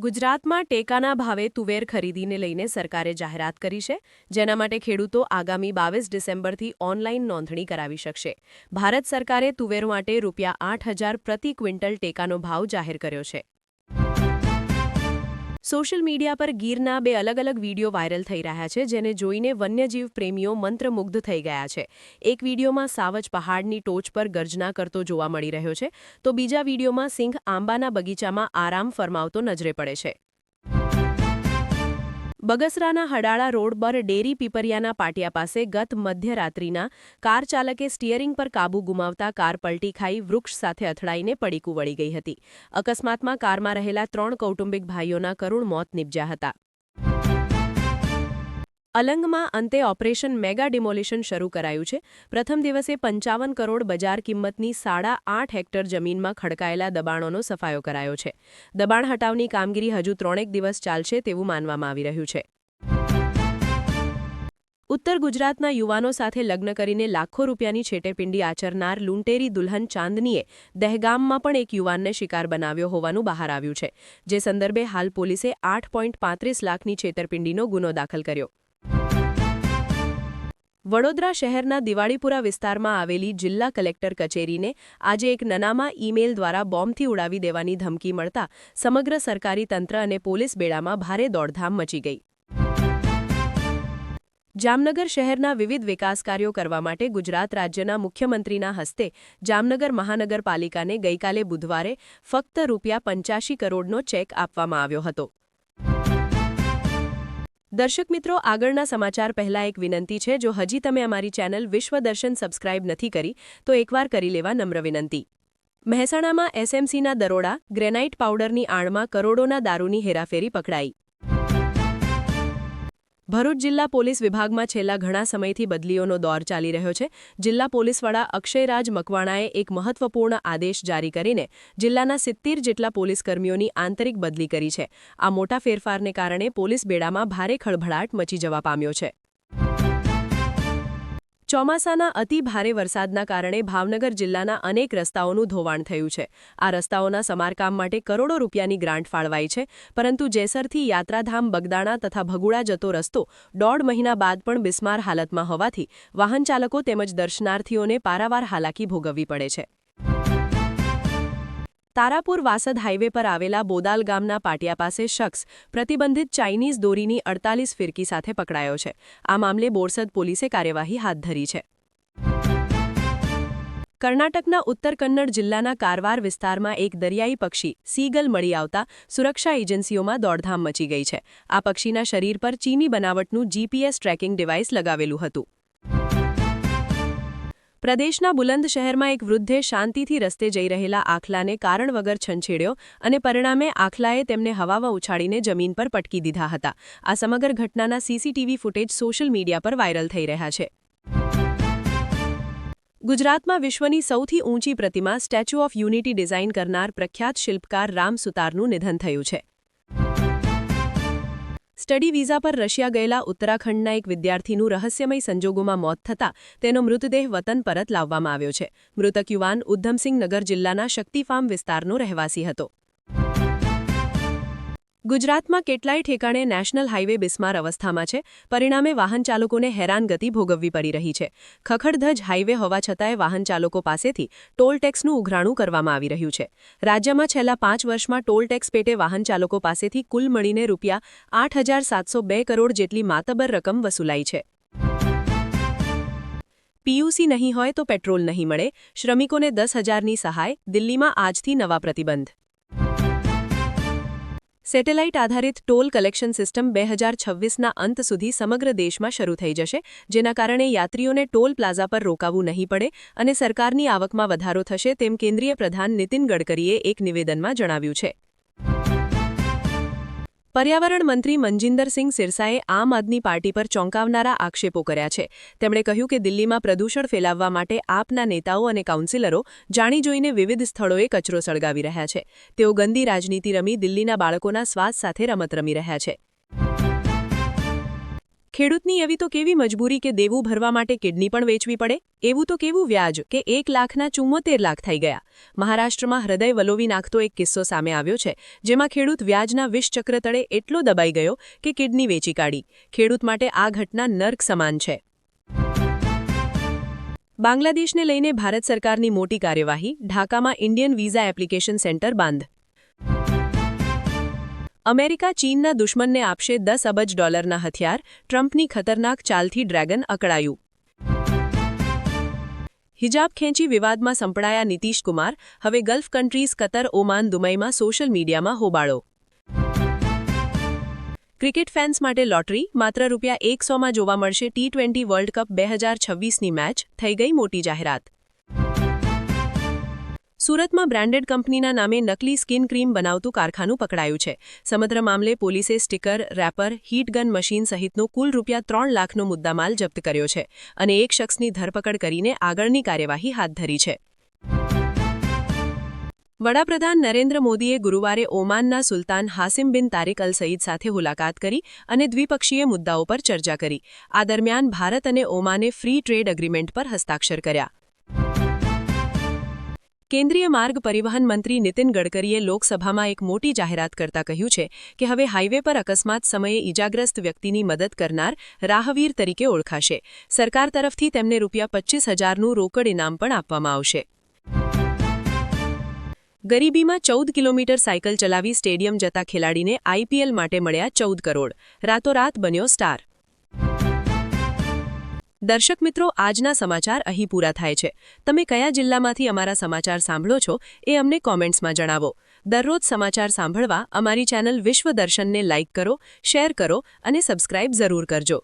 ગુજરાતમાં ટેકાના ભાવે તુવેર ખરીદીને લઈને સરકારે જાહેરાત કરી છે, જેના માટે ખેડૂતો આગામી 22 ડિસેમ્બરથી ઓનલાઈન નોંધણી કરાવી શકશે. ભારત સરકારે તુવેર માટે ₹8,000 પ્રતિ ક્વિન્ટલ ટેકાનો ભાવ જાહેર કર્યો છે. સોશિયલ મીડિયા પર ગીરના બે અલગ વિડીયો વાયરલ થઈ રહ્યા છે, જેને જોઈને વન્યજીવ પ્રેમીઓ મંત્રમુગ્ધ થઈ ગયા છે. એક વિડીયોમાં સાવજ પહાડની ટોચ પર ગર્જના કરતો જોવા મળી રહ્યો છે, તો બીજા વિડીયોમાં સિંહ આંબાના બગીચામાં આરામ ફરમાવતો નજરે પડે છે. બગસરાના હડાળા રોડ પર ડેરી પીપરિયાના પાટિયા પાસે ગત મધ્યરાત્રિના કાર ચાલકે સ્ટીયરિંગ પર કાબુ ગુમાવતા કાર પલટી ખાઈ વૃક્ષ સાથે અથડાઈને પડીકું વળી ગઈ હતી. અકસ્માતમાં કારમાં રહેલા 3 કૌટુંબિક ભાઈઓના કરુણ મોત નીપજ્યા હતા. અલંગમાં અંતે ઓપરેશન મેગા ડિમોલિશન શરૂ કરાયું છે. પ્રથમ દિવસે 55 કરોડ બજાર કિંમતની 8.5 હેક્ટર જમીનમાં ખડકાયેલા દબાણોનો સફાયો કરાયો છે. દબાણ હટાવની કામગીરી હજુ 3 દિવસ ચાલશે તેવું માનવામાં આવી રહ્યું છે. ઉત્તર ગુજરાતના યુવાનો સાથે લગ્ન કરીને લાખો રૂપિયાની છેતરપિંડી આચરનાર લૂંટેરી દુલ્હન ચાંદનીએ દહેગામમાં પણ એક યુવાનને શિકાર બનાવ્યો હોવાનું બહાર આવ્યું છે, જે સંદર્ભે હાલ પોલીસે 8.35 લાખની છેતરપિંડીનો ગુનો દાખલ કર્યો. વડોદરા શહેરના દિવાળીપુરા વિસ્તારમાં આવેલી જિલ્લા કલેક્ટર કચેરીને આજે એક નનામા ઈમેલ દ્વારા બોમ્બથી ઉડાવી દેવાની ધમકી મળતા સમગ્ર સરકારી તંત્ર અને પોલીસ બેડામાં ભારે દોડધામ મચી ગઈ. જામનગર શહેરના વિવિધ વિકાસ કાર્યો કરવા માટે ગુજરાત રાજ્યના મુખ્યમંત્રીના હસ્તે જામનગર મહાનગરપાલિકાને ગઈકાલે બુધવારે ફક્ત ₹85 કરોડનો ચેક આપવામાં આવ્યો હતો. દર્શક મિત્રો, આગળના સમાચાર પહેલા એક વિનંતી છે. જો હજી તમે અમારી ચેનલ વિશ્વદર્શન સબસ્ક્રાઇબ નથી કરી તો એકવાર કરી લેવા નમ્ર વિનંતી. મહેસાણામાં એસએમસીના દરોડા, ગ્રેનાઇટ પાવડરની આડમાં કરોડોના દારૂની હેરાફેરી પકડાઈ. ભરૂચ જિલ્લા પોલીસ વિભાગમાં છેલ્લા ઘણા સમયથી બદલીઓનો દોર ચાલી રહ્યો છે. જિલ્લા પોલીસ વડા અક્ષયરાજ મકવાણાએ એક મહત્વપૂર્ણ આદેશ જારી કરીને જિલ્લાના 70 જેટલા પોલીસકર્મીઓની આંતરિક બદલી કરી છે. આ મોટા ફેરફારને કારણે પોલીસ બેડામાં ભારે ખળભળાટ મચી જવા પામ્યો છે. ચોમાસાના અતિ ભારે વરસાદના કારણે ભાવનગર જિલ્લાના અનેક રસ્તાઓનું ધોવાણ થયું છે. આ રસ્તાઓના સમારકામ માટે કરોડો રૂપિયાની ગ્રાન્ટ ફાળવાઈ છે, પરંતુ જેસરથી યાત્રાધામ બગદાણા તથા ભગુડા જતો રસ્તો 1.5 મહિના બાદ પણ બિસ્માર હાલતમાં હોવાથી વાહનચાલકો તેમજ દર્શનાર્થીઓને પારાવાર હાલાકી ભોગવવી પડે છે. તારાપુર વાસદ હાઇવે પર આવેલા બોદાલ ગામના પાટિયા પાસે શખ્સ પ્રતિબંધિત ચાઇનીઝ દોરીની 48 ફિરકી સાથે પકડાયો છે. આ મામલે બોરસદ પોલીસે કાર્યવાહી હાથ ધરી છે. કર્ણાટકના ઉત્તર કન્નડ જિલ્લાના કારવાર વિસ્તારમાં એક દરિયાઈ પક્ષી સીગલ મળી આવતા સુરક્ષા એજન્સીઓમાં દોડધામ મચી ગઈ છે. આ પક્ષીના શરીર પર ચીની બનાવટનું જીપીએસ ટ્રેકિંગ ડિવાઇસ લગાવેલું હતું. પ્રદેશના બુલંદ શહેરમાં એક વૃદ્ધે શાંતિથી રસ્તે જઈ રહેલા આખલાને કારણ વગર છંછેડ્યો અને પરિણામે આખલાએ તેમને હવામાં ઉછાળીને જમીન પર પટકી દીધા હતા. આ સમગ્ર ઘટનાના સીસીટીવી ફૂટેજ સોશિયલ મીડિયા પર વાયરલ થઈ રહ્યા છે. ગુજરાતમાં વિશ્વની સૌથી ઊંચી પ્રતિમા સ્ટેચ્યુ ઓફ યુનિટી ડિઝાઇન કરનાર પ્રખ્યાત શિલ્પકાર રામ સુતારનું નિધન થયું છે. સ્ટડી વિઝા પર રશિયા ગયેલા ઉત્તરાખંડના એક વિદ્યાર્થીનું રહસ્યમય સંજોગોમાં મોત થતાં તેનો મૃતદેહ વતન પરત લાવવામાં આવ્યો છે. મૃતક યુવાન ઉધમસિંહ નગર જિલ્લાના શક્તિ ફાર્મ વિસ્તારનો રહેવાસી હતો. ગુજરાતમાં કેટલાય ઠેકાણે નેશનલ હાઇવે બિસ્માર અવસ્થામાં છે. પરિણામે વાહનચાલકોને હેરાનગતિ ભોગવવી પડી રહી છે. ખખડધજ હાઇવે હોવા છતાંય વાહનચાલકો પાસેથી ટોલ ટેક્સનું ઉઘરાણું કરવામાં આવી રહ્યું છે. રાજ્યમાં છેલ્લા 5 વર્ષમાં ટોલ ટેક્સ પેટે વાહનચાલકો પાસેથી કુલ મળીને ₹8,702 કરોડ જેટલી માતબર રકમ વસૂલાઈ છે. પીયુસી નહીં હોય તો પેટ્રોલ નહીં મળે. શ્રમિકોને 10,000ની સહાય. દિલ્હીમાં આજથી નવા પ્રતિબંધ. સેટેલાઇટ આધારિત ટોલ કલેક્શન સિસ્ટમ 2026ના અંત સુધી સમગ્ર દેશમાં શરૂ થઈ જશે, જેના કારણે યાત્રીઓને ટોલ પ્લાઝા પર રોકાવું નહીં પડે અને સરકારની આવકમાં વધારો થશે તેમ કેન્દ્રીય પ્રધાન નીતિન ગડકરીએ એક નિવેદનમાં જણાવ્યું છે. પર્યાવરણ મંત્રી મનજિંદરસિંહ સિરસાએ આમ આદમી પાર્ટી પર ચોંકાવનારા આક્ષેપો કર્યા છે. તેમણે કહ્યું કે દિલ્હીમાં પ્રદૂષણ ફેલાવવા માટે આપના નેતાઓ અને કાઉન્સિલરો જાણી જોઈને વિવિધ સ્થળોએ કચરો સળગાવી રહ્યા છે. તેઓ ગંદી રાજનીતિ રમી દિલ્હીના બાળકોના શ્વાસ સાથે રમત રમી રહ્યા છે. ખેડૂતની એવી તો કેવી મજબૂરી કે દેવું ભરવા માટે કિડની પણ વેચવી પડે? એવું તો કેવું વ્યાજ કે 1 લાખના 74 લાખ થઈ ગયા? મહારાષ્ટ્રમાં હૃદય વલોવી નાખતો એક કિસ્સો સામે આવ્યો છે, જેમાં ખેડૂત વ્યાજના વિષચક્ર તળે એટલો દબાઈ ગયો કે કિડની વેચી કાઢી. ખેડૂત માટે આ ઘટના નર્ક સમાન છે. બાંગ્લાદેશને લઈને ભારત સરકારની મોટી કાર્યવાહી. ઢાકામાં ઇન્ડિયન વિઝા એપ્લિકેશન સેન્ટર બંધ. અમેરિકા ચીનના દુશ્મનને આપશે $10 અબજ હથિયાર. ટ્રમ્પની ખતરનાક ચાલથી ડ્રેગન અકળાયું. હિજાબ ખેંચી વિવાદમાં સંપડાયા નીતિશ કુમાર. હવે ગલ્ફ કન્ટ્રીઝ કતર, ઓમાન, દુબઈમાં સોશિયલ મીડિયામાં હોબાળો. ક્રિકેટ ફેન્સ માટે લોટરી. માત્ર ₹100માં જોવા મળશે T20 વર્લ્ડ કપ 2026ની મેચ. થઈ ગઈ મોટી જાહેરાત. સુરતમાં બ્રાન્ડેડ કંપનીના નામે નકલી સ્કિન ક્રીમ બનાવતું કારખાનું પકડાયું છે. સમગ્ર મામલે પોલીસે sticker, wrapper, heat gun machine સહિતનો કુલ ₹3 લાખનો મુદ્દામાલ જપ્ત કર્યો છે અને એક શખ્સની ધરપકડ કરીને આગળની કાર્યવાહી હાથ ધરી છે. વડાપ્રધાન નરેન્દ્ર મોદીએ ગુરુવારે ઓમાનના સુલતાન હાસિમ બિન તારિક અલ સઈદ સાથે મુલાકાત કરી અને દ્વિપક્ષીય મુદ્દાઓ પર ચર્ચા કરી. આ દરમિયાન ભારત અને ઓમાને ફ્રી ટ્રેડ એગ્રીમેન્ટ પર હસ્તાક્ષર કર્યા. કેન્દ્રીય માર્ગ પરિવહન મંત્રી નીતિન ગડકરીએ લોકસભામાં એક મોટી જાહેરાત કરતા કહ્યું છે કે હવે હાઈવે પર અકસ્માત સમયે ઈજાગ્રસ્ત વ્યક્તિની મદદ કરનાર રાહવીર તરીકે ઓળખાશે. સરકાર તરફથી તેમને ₹25,000નું રોકડ ઇનામ પણ આપવામાં આવશે. ગરીબીમાં 14 કિલોમીટર સાયકલ ચલાવી સ્ટેડિયમ જતા ખેલાડીને IPL માટે મળ્યા 14 કરોડ. રાતોરાત બન્યો સ્ટાર. દર્શક મિત્રો, આજના સમાચાર અહીં પૂરા થાય છે. તમે કયા જિલ્લામાંથી અમારા સમાચાર સાંભળો છો એ અમને કોમેન્ટ્સમાં જણાવો. દરરોજ સમાચાર સાંભળવા અમારી ચેનલ વિશ્વ દર્શનને લાઇક કરો, શેર કરો અને સબસ્ક્રાઇબ જરૂર કરજો.